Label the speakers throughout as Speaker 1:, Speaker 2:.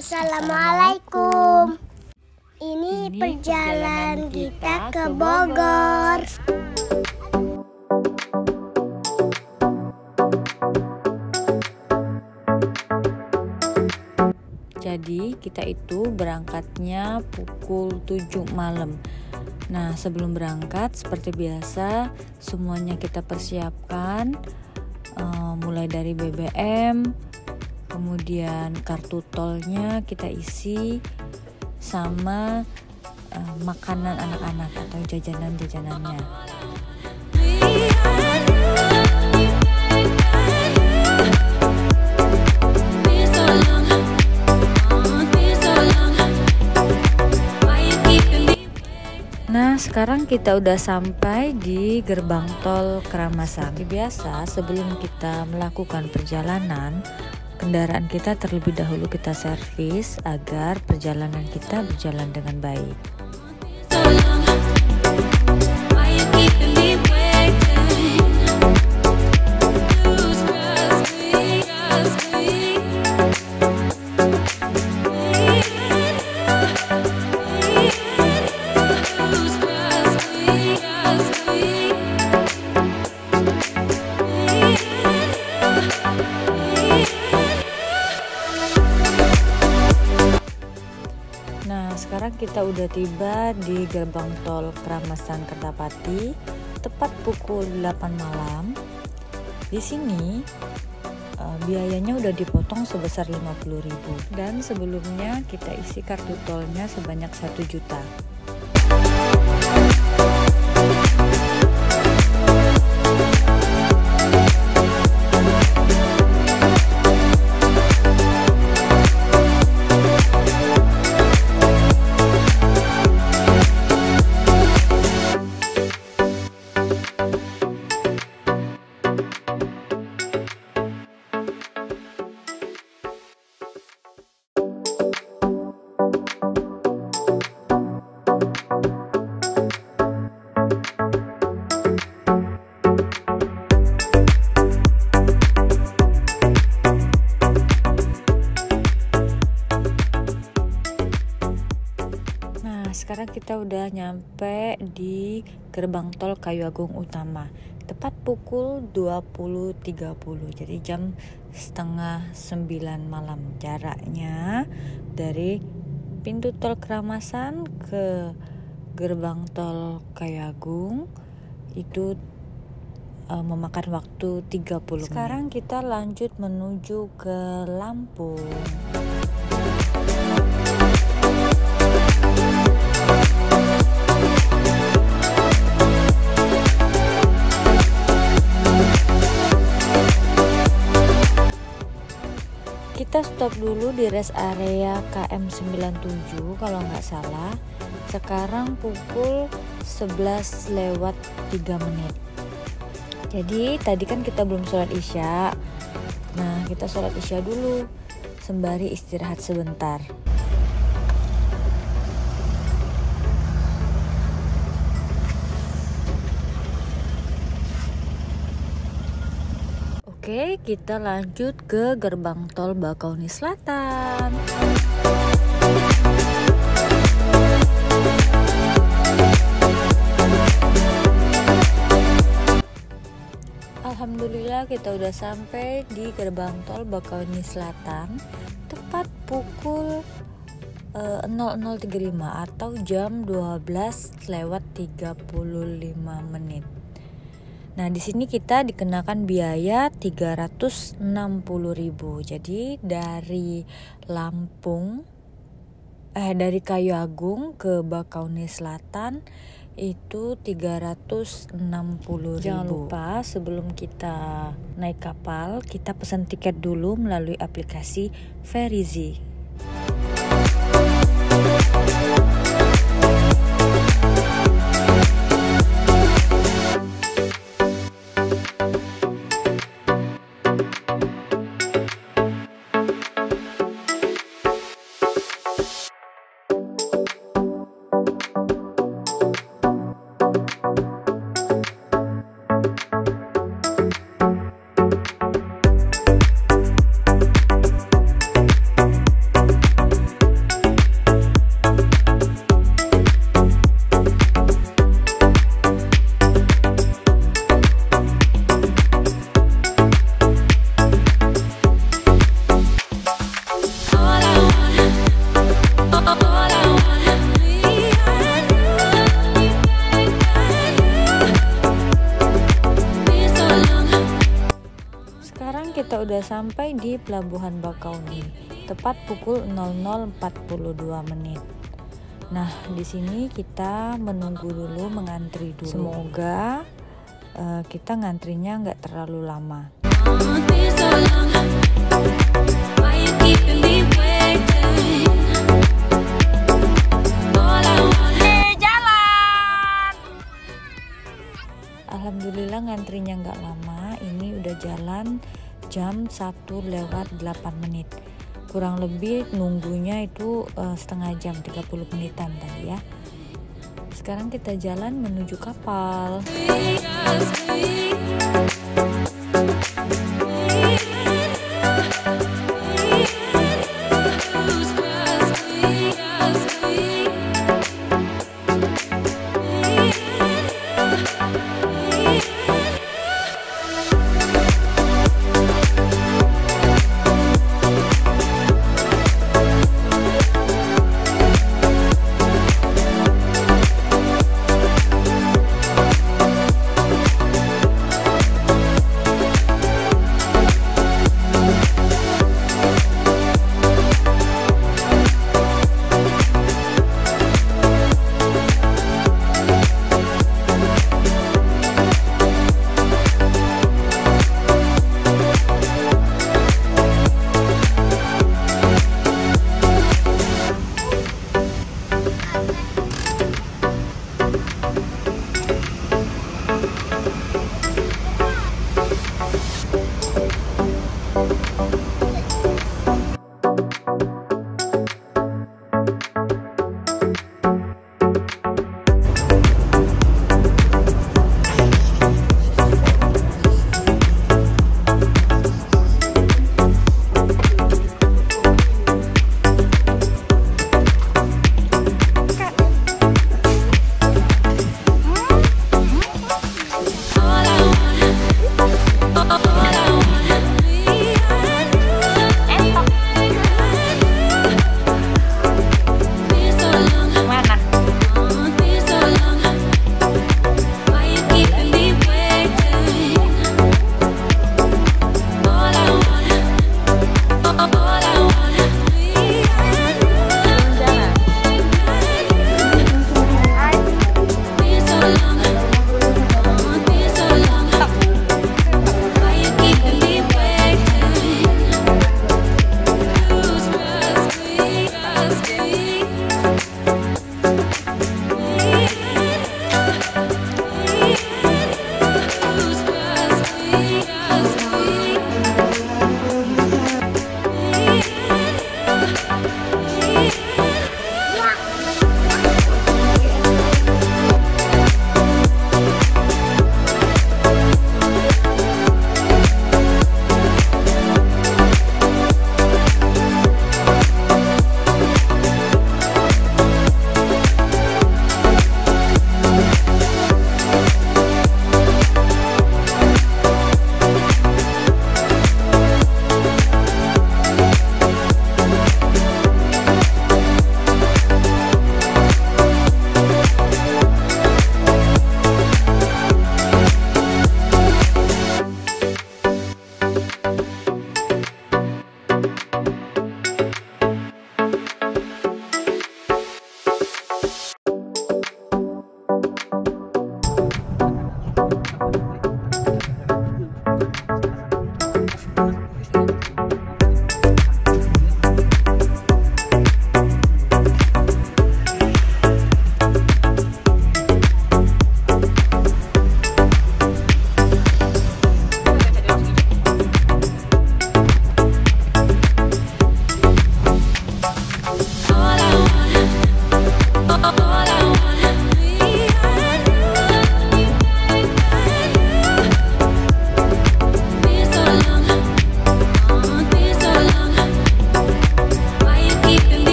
Speaker 1: Assalamualaikum. Ini perjalanan kita ke Bogor.
Speaker 2: Jadi kita itu berangkatnya pukul 7 malam. Nah, sebelum berangkat seperti biasa semuanya kita persiapkan, mulai dari BBM, kemudian kartu tolnya kita isi, sama makanan anak-anak atau jajanan-jajanannya. Nah, sekarang kita udah sampai di gerbang tol Keramasan. Seperti biasa, sebelum kita melakukan perjalanan, kendaraan kita terlebih dahulu kita servis agar perjalanan kita berjalan dengan baik. Sekarang kita udah tiba di gerbang tol Keramasan Kertapati tepat pukul 8 malam. Di sini biayanya udah dipotong sebesar 50.000 dan sebelumnya kita isi kartu tolnya sebanyak 1 juta. Sekarang kita udah nyampe di gerbang tol Kayu Agung Utama tepat pukul 20.30, jadi jam setengah 9 malam. Jaraknya dari pintu tol Keramasan ke gerbang tol Kayu Agung itu memakan waktu 30 menit. Sekarang kita lanjut menuju ke Lampung. Kita stop dulu di rest area KM 97 kalau nggak salah. Sekarang pukul 11:03. Jadi tadi kan kita belum sholat isya. Nah, kita sholat isya dulu sembari istirahat sebentar. Oke, kita lanjut ke gerbang tol Bakauni Selatan. Alhamdulillah kita udah sampai di gerbang tol Bakauni Selatan tepat pukul 00.35 atau jam 12:35. Nah, di sini kita dikenakan biaya 360.000. Jadi dari Kayu Agung ke Bakauni Selatan itu 360.000. Jangan lupa sebelum kita naik kapal, kita pesan tiket dulu melalui aplikasi Verizi. sudah sampai di Pelabuhan Bakauni, tepat pukul 00.42 menit. Nah, di sini kita menunggu dulu, mengantri dulu. Semoga kita ngantrinya nggak terlalu lama. Alhamdulillah ngantrinya nggak lama. Ini udah jalan jam 1:08 menit. Kurang lebih nunggunya itu setengah jam, 30 menitan tadi ya. Sekarang kita jalan menuju kapal.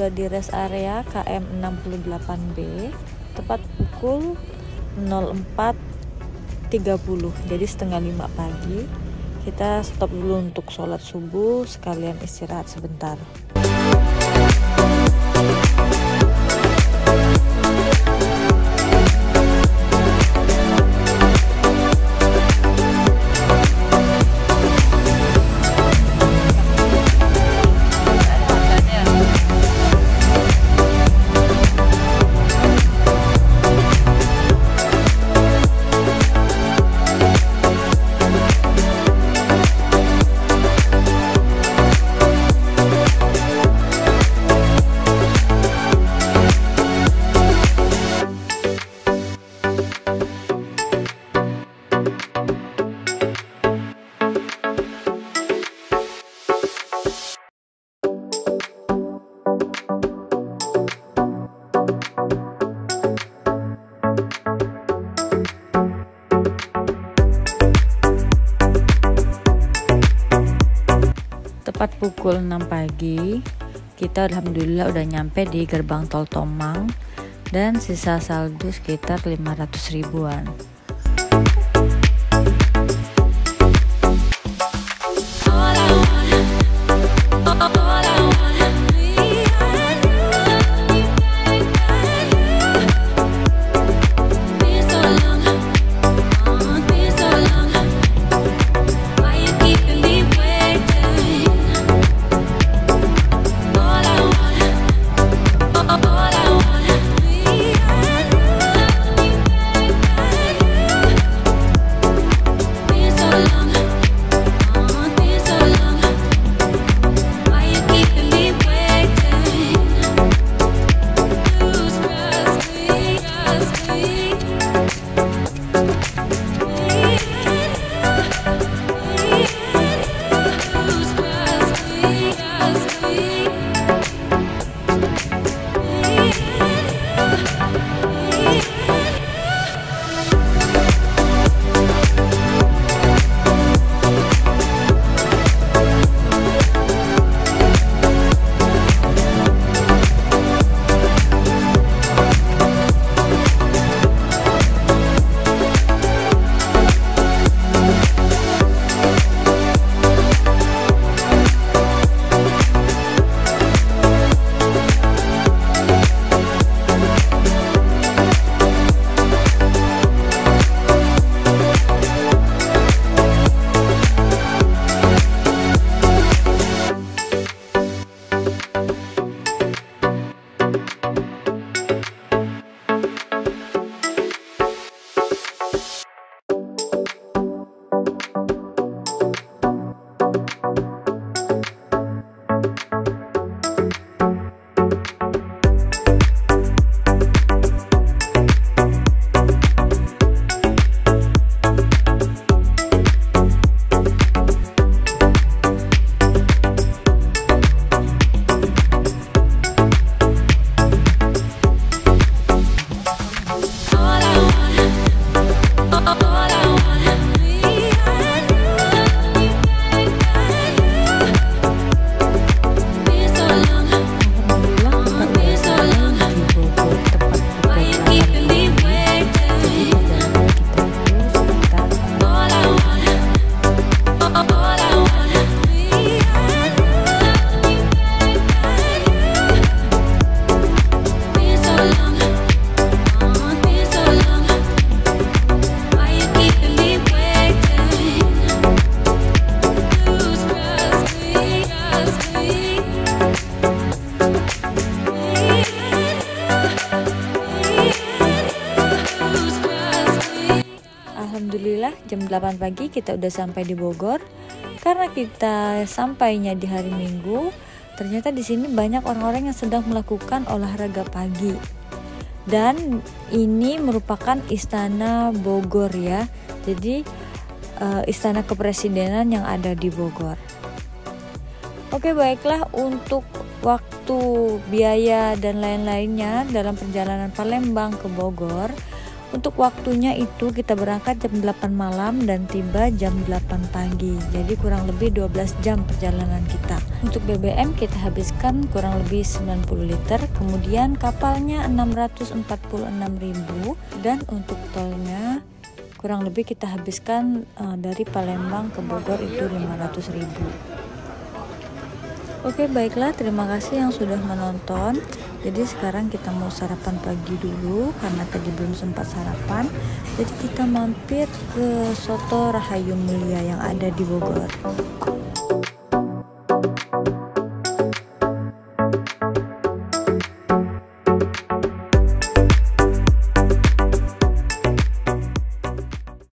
Speaker 2: di rest area KM 68B tepat pukul 04.30, jadi setengah 5 pagi. Kita stop dulu untuk sholat subuh sekalian istirahat sebentar. Tepat pukul 6 pagi, kita alhamdulillah udah nyampe di gerbang tol Tomang dan sisa saldo sekitar 500 ribuan. Alhamdulillah jam 8 pagi kita udah sampai di Bogor. Karena kita sampainya di hari Minggu, ternyata di sini banyak orang-orang yang sedang melakukan olahraga pagi. Dan ini merupakan Istana Bogor ya. Jadi Istana Kepresidenan yang ada di Bogor. Oke, baiklah, untuk waktu, biaya dan lain-lainnya dalam perjalanan Palembang ke Bogor, Untuk waktunya itu kita berangkat jam 8 malam dan tiba jam 8 pagi. Jadi kurang lebih 12 jam perjalanan kita. Untuk BBM kita habiskan kurang lebih 90 liter. Kemudian kapalnya 646.000 dan untuk tolnya kurang lebih kita habiskan dari Palembang ke Bogor itu 500.000. Oke, baiklah, terima kasih yang sudah menonton. Jadi sekarang kita mau sarapan pagi dulu karena tadi belum sempat sarapan. Jadi kita mampir ke Soto Rahayu Mulia yang ada di Bogor.